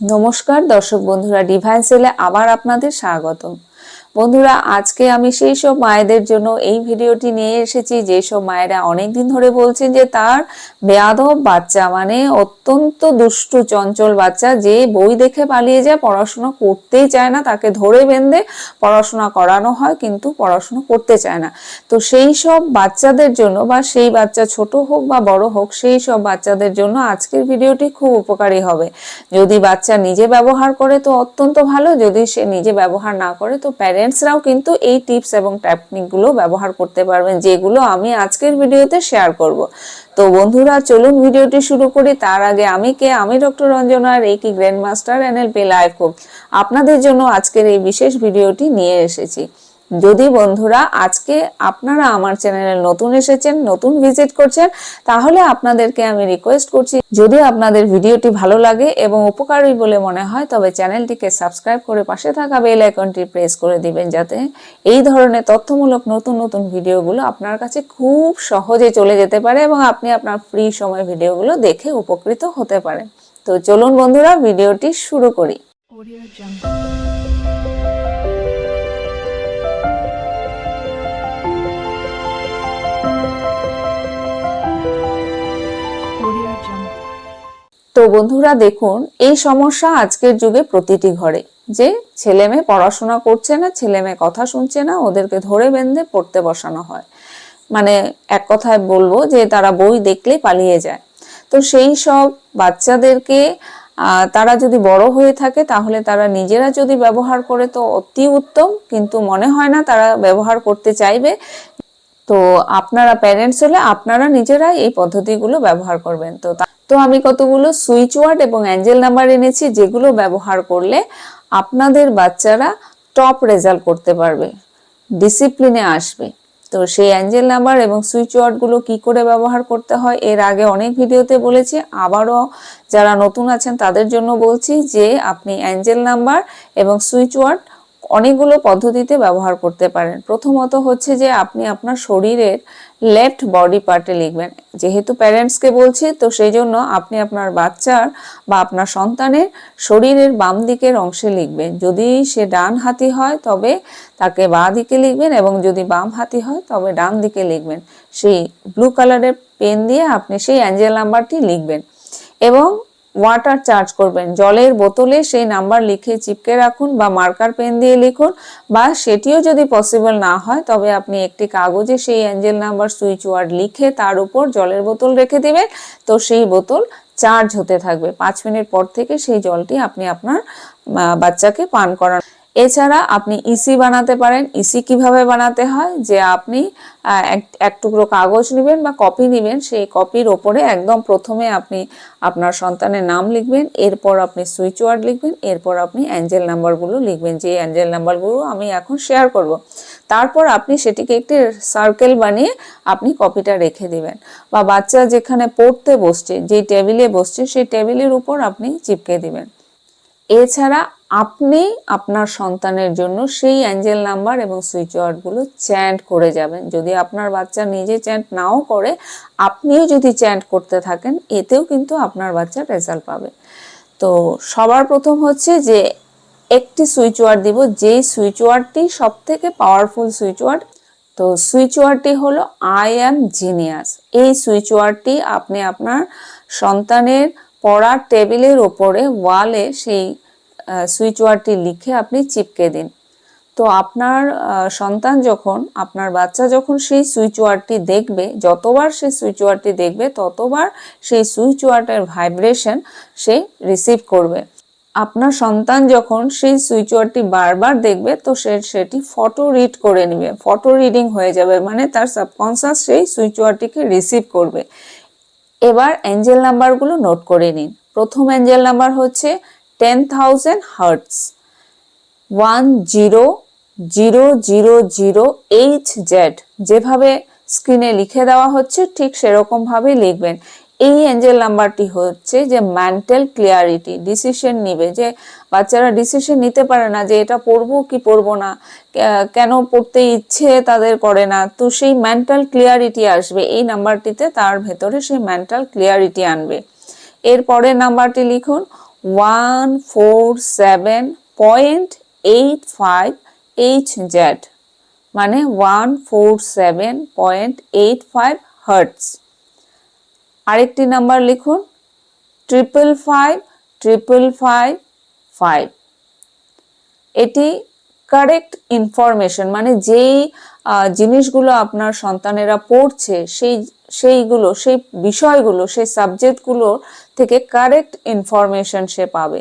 নমস্কার দর্শক বন্ধুরা, ডিভাইন সেলে আবার আপনাদের স্বাগতম। বন্ধুরা, আজকে আমি সেই সব মায়েদের জন্য এই ভিডিওটি নিয়ে এসেছি যেসব মায়েরা অনেকদিন ধরে বলছেন যে তার বেয়াদব বাচ্চা, মানে অত্যন্ত দুষ্টু চঞ্চল বাচ্চা, যে বই দেখে পালিয়ে যায়, পড়াশোনা করতেই চায় না, তাকে ধরে বেঁধে পড়াশোনা করানো হয় কিন্তু পড়াশোনা করতে চায় না। তো সেই সব বাচ্চাদের জন্য, বা সেই বাচ্চা ছোট হোক বা বড় হোক, সেই সব বাচ্চাদের জন্য আজকের ভিডিওটি খুব উপকারী হবে। যদি বাচ্চা নিজে ব্যবহার করে তো অত্যন্ত ভালো, যদি সে নিজে ব্যবহার না করে তো প্যারেন্টসরাও কিন্তু এই টিপস এবং টেকনিকগুলো ব্যবহার করতে পারবেন, যেগুলো আমি আজকের ভিডিওতে শেয়ার করব। তো বন্ধুরা, চলুন ভিডিওটি শুরু করি। তার আগে আমি doctor Ranjana, reiki grand master, NLP life coach, আপনাদের জন্য আজকের এই বিশেষ ভিডিওটি নিয়ে এসেছি। যদি বন্ধুরা আজকে আপনারা আমার চ্যানেলে নতুন এসেছেন, নতুন ভিজিট করছেন, তাহলে আপনাদেরকে আমি রিকোয়েস্ট করছি, যদি আপনাদের ভিডিওটি ভালো লাগে এবং উপকারী বলে মনে হয় তবে চ্যানেলটিকে সাবস্ক্রাইব করে পাশে থাকা বেল আইকনটি প্রেস করে দিবেন, যাতে এই ধরনের তথ্যমূলক নতুন নতুন ভিডিওগুলো আপনার কাছে খুব সহজে চলে যেতে পারে এবং আপনি আপনার ফ্রি সময় ভিডিওগুলো দেখে উপকৃত হতে পারেন। তো চলুন বন্ধুরা, ভিডিওটি শুরু করি। তো বন্ধুরা দেখুন, এই সমস্যা আজকের যুগে প্রতিটি ঘরে, যে ছেলে মেয়ে পড়াশোনা করছে না, ছেলে মেয়ে কথা শুনছে না, ওদেরকে ধরে বেঁধে পড়তে বসানো হয়। মানে এক কথায় বলবো যে তারা বই দেখলেই পালিয়ে যায়। তো সেই সব বাচ্চাদেরকে তারা যদি বড় হয়ে থাকে তাহলে তারা নিজেরা যদি ব্যবহার করে তো অতি উত্তম, কিন্তু মনে হয় না তারা ব্যবহার করতে চাইবে। তো আপনারা প্যারেন্টস হলে আপনারা নিজেরাই এই পদ্ধতিগুলো ব্যবহার করবেন। তো আমি কতগুলো সুইচ ওয়ার্ড এবং অ্যাঞ্জেল নাম্বার এনেছি, যেগুলো ব্যবহার করলে আপনাদের বাচ্চারা টপ রেজাল্ট করতে পারবে, ডিসিপ্লিনে আসবে। তো সেই অ্যাঞ্জেল নাম্বার এবং সুইচ ওয়ার্ডগুলো কি করে ব্যবহার করতে হয় এর আগে অনেক ভিডিওতে বলেছি, আবারও যারা নতুন আছেন তাদের জন্য বলছি যে আপনি অ্যাঞ্জেল নাম্বার এবং সুইচ ওয়ার্ড অনেকগুলো পদ্ধতিতে ব্যবহার করতে পারেন। প্রথমত হচ্ছে যে আপনি আপনার শরীরের লেফট বডি পার্টে লিখবেন। যেহেতু প্যারেন্টসকে বলছি, তো সেই জন্য আপনি আপনার বাচ্চার বা আপনার সন্তানের শরীরের বাম দিকের অংশে লিখবেন। যদি সে ডান হাতি হয় তবে তাকে বাঁ দিকে লিখবেন, এবং যদি বাম হাতি হয় তবে ডান দিকে লিখবেন। সেই ব্লু কালারের পেন দিয়ে আপনি সেই অ্যাঞ্জেল নাম্বারটি লিখবেন এবং ওয়াটার চার্জ করবেন। জলের বোতলে সেই নাম্বার লিখে চিপকে রাখুন, বা মার্কার পেন দিয়ে লিখুন, বা সেটিও যদি পসিবল না হয় তবে আপনি একটি কাগজে সেই অ্যাঞ্জেল নাম্বার সুইচ ওয়ার্ড লিখে তার উপর জলের বোতল রেখে দিবেন। তো সেই বোতল চার্জ হতে থাকবে। 5 মিনিট পর থেকে সেই জলটি আপনি আপনার বাচ্চাকে পান করান। এছাড়া আপনি ইসি বানাতে পারেন। ইসি কিভাবে বানাতে হয়, যে আপনি এক টুকরো কাগজ নেবেন বা কপি নেবেন, সেই কপির ওপরে একদম প্রথমে আপনি আপনার সন্তানের নাম লিখবেন, এরপর আপনি সুইচ ওয়ার্ড লিখবেন, এরপর আপনি অ্যাঞ্জেল নাম্বারগুলো লিখবেন, যে অ্যাঞ্জেল নাম্বারগুলো আমি এখন শেয়ার করব। তারপর আপনি সেটিকে একটি সার্কেল বানিয়ে আপনি কপিটা রেখে দিবেন, বা বাচ্চা যেখানে পড়তে বসছে, যে টেবিলে বসছে সেই টেবিলের উপর আপনি চিপকে দিবেন। এছাড়া আপনি আপনার সন্তানের জন্য সেই অ্যাঞ্জেল নাম্বার এবং সুইচ ওয়ার্ডগুলো চ্যান্ট করে যাবেন। যদি আপনার বাচ্চা নিজে চ্যান্ট নাও করে, আপনিও যদি চ্যান্ট করতে থাকেন, এতেও কিন্তু আপনার বাচ্চা রেজাল্ট পাবে। তো সবার প্রথম হচ্ছে যে একটি সুইচ ওয়ার্ড দিব, যেই সুইচ ওয়ার্ডটি সব থেকে পাওয়ারফুল সুইচ ওয়ার্ড। তো সুইচ ওয়ার্ডটি হলো আই অ্যাম জিনিয়াস। এই সুইচ ওয়ার্ডটি আপনি আপনার সন্তানের পড়ার টেবিলের ওপরে ওয়ালে সেই সুইচ ওয়ার্ডটি লিখে আপনি চিপকে দিন। তো আপনার সন্তান যখন, আপনার বাচ্চা যখন সেই সুইচ ওয়ার্ডটি দেখবে, যতবার সেই সুইচ ওয়ার্ডটি দেখবে ততবার সেই সুইচ ওয়ার্ডের ভাইব্রেশন সে রিসিভ করবে। আপনার সন্তান যখন সেই সুইচ ওয়ার্ডটি বারবার দেখবে তো সেটি ফটো রিড করে নেবে, ফটো রিডিং হয়ে যাবে, মানে তার সাবকনসিয়াস সেই সুইচ ওয়ার্ডটিকে রিসিভ করবে। এবার অ্যাঞ্জেল নাম্বারগুলো নোট করে নিন। প্রথম অ্যাঞ্জেল নাম্বার হচ্ছে 10,000 হার্টস, 1000HZ। যেভাবে স্ক্রিনে লিখে দেওয়া হচ্ছে ঠিক সেরকম ভাবে লিখবেন। এই অ্যাঞ্জেল নাম্বারটি হচ্ছে যে মেন্টাল ক্লিয়ারিটি, ডিসিশন নিবে, যে বাচ্চারা ডিসিশন নিতে পারে না যে এটা পড়বো কি পড়বো না, কেন পড়তে ইচ্ছে তাদের করে না। তো সেই মেন্টাল ক্লিয়ারিটি আসবে এই নাম্বারটিতে, তার ভেতরে সেই মেন্টাল ক্লিয়ারিটি আনবে। এর পরের নাম্বারটি লিখুন 147.85 HZ, মানে 147.85 হার্টজ। আরেকটি নাম্বার লিখুন 55555। এটি কারেক্ট ইনফরমেশন, মানে যেই জিনিসগুলো আপনার সন্তানেরা পড়ছে সেই বিষয়গুলো, সেই সাবজেক্টগুলো থেকে কারেক্ট ইনফরমেশন সে পাবে।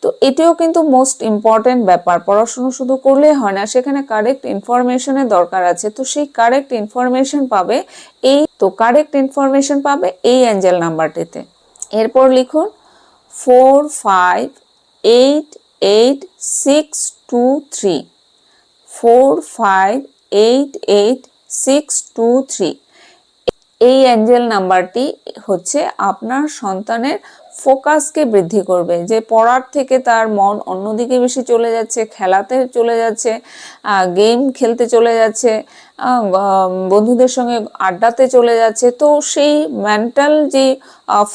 তো এটিও কিন্তু মোস্ট ইম্পর্টেন্ট ব্যাপার। পড়াশোনা শুধু করলে হয় না, সেখানে কারেক্ট ইনফরমেশনের দরকার আছে। তো সেই কারেক্ট ইনফরমেশন পাবে এই অ্যাঞ্জেল নাম্বারটিতে। এরপর লিখুন 4588623, 4588623। এই অ্যাঞ্জেল নাম্বারটি হচ্ছে আপনার সন্তানের ফোকাসকে বৃদ্ধি করবে, যে পড়ার থেকে তার মন অন্যদিকে বেশি চলে যাচ্ছে, খেলাতে চলে যাচ্ছে, গেম খেলতে চলে যাচ্ছে, বন্ধুদের সঙ্গে আড্ডাতে চলে যাচ্ছে। তো সেই মেন্টাল যে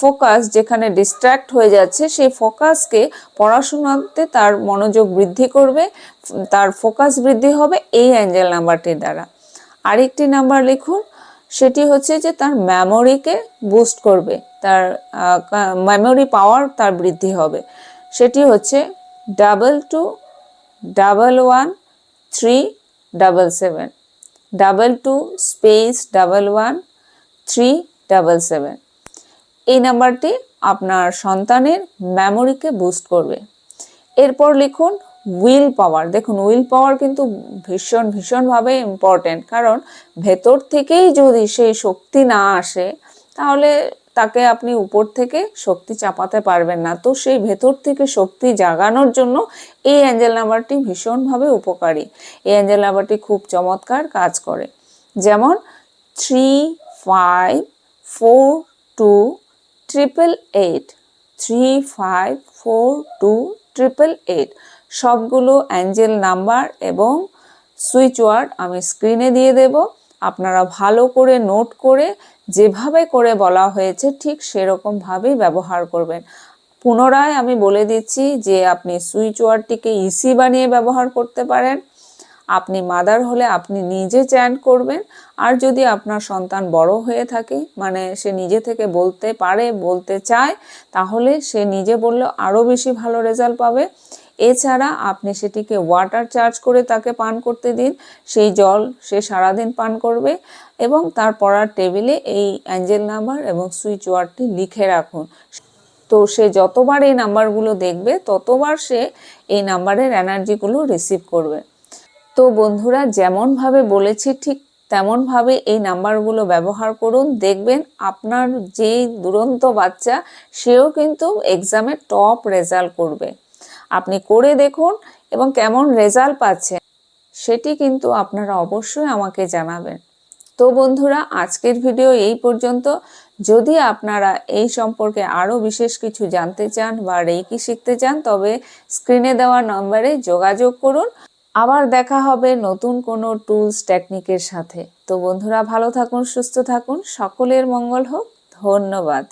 ফোকাস যেখানে ডিস্ট্র্যাক্ট হয়ে যাচ্ছে, সেই ফোকাসকে পড়াশোনাতে তার মনোযোগ বৃদ্ধি করবে, তার ফোকাস বৃদ্ধি হবে এই অ্যাঞ্জেল নাম্বারটির দ্বারা। আরেকটি নাম্বার লিখুন, সেটি হচ্ছে যে তার মেমোরিকে বুস্ট করবে, তার মেমোরি পাওয়ার তার বৃদ্ধি হবে। সেটি হচ্ছে 22111377, 22111377। এই নাম্বারটি আপনার সন্তানের মেমোরিকে বুস্ট করবে। এরপর লিখুন উইল পাওয়ার। দেখুন, উইল পাওয়ার কিন্তু ভীষণভাবে ইম্পর্টেন্ট, কারণ ভেতর থেকেই যদি সেই শক্তি না আসে তাহলে তাকে আপনি উপর থেকে শক্তি চাপাতে পারবেন না। তো সেই ভেতর থেকে শক্তি জাগানোর জন্য এই অ্যাঞ্জেল নাম্বারটি ভীষণভাবে উপকারী। এই অ্যাঞ্জেল নাম্বারটি খুব চমৎকার কাজ করে। যেমন 35428888, 354288। সবগুলো অ্যাঞ্জেল নাম্বার এবং সুইচ ওয়ার্ড আমি স্ক্রিনে দিয়ে দেব। আপনারা ভালো করে নোট করে যেভাবে করে বলা হয়েছে ঠিক সেরকমভাবেই ব্যবহার করবেন। পুনরায় আমি বলে দিচ্ছি যে আপনি সুইচ ওয়ার্ডটিকে ইসি বানিয়ে ব্যবহার করতে পারেন। আপনি মাদার হলে আপনি নিজে চ্যান্ট করবেন, আর যদি আপনার সন্তান বড় হয়ে থাকে, মানে সে নিজে থেকে বলতে পারে, বলতে চায়, তাহলে সে নিজে বললে আরও বেশি ভালো রেজাল্ট পাবে। এছাড়া আপনি সেটিকে ওয়াটার চার্জ করে তাকে পান করতে দিন, সেই জল সে সারাদিন পান করবে, এবং তার পড়ার টেবিলে এই অ্যাঞ্জেল নাম্বার এবং সুইচ ওয়ার্ডটি লিখে রাখুন। তো সে যতবার এই নাম্বারগুলো দেখবে ততবার সে এই নাম্বারের এনার্জিগুলো রিসিভ করবে। তো বন্ধুরা, যেমনভাবে বলেছি ঠিক তেমনভাবে এই নাম্বারগুলো ব্যবহার করুন। দেখবেন আপনার যে দুরন্ত বাচ্চা, সেও কিন্তু এক্সামে টপ রেজাল্ট করবে। আপনি করে দেখুন এবং কেমন রেজাল্ট পাচ্ছেন সেটি কিন্তু আপনারা অবশ্যই আমাকে জানাবেন। তো বন্ধুরা, আজকের ভিডিও এই পর্যন্ত। যদি আপনারা এই সম্পর্কে আরও বিশেষ কিছু জানতে চান বা রেকি শিখতে চান, তবে স্ক্রিনে দেওয়া নম্বরে যোগাযোগ করুন। আবার দেখা হবে নতুন কোনো টুলস টেকনিকের সাথে। তো বন্ধুরা, ভালো থাকুন, সুস্থ থাকুন, সকলের মঙ্গল হোক। ধন্যবাদ।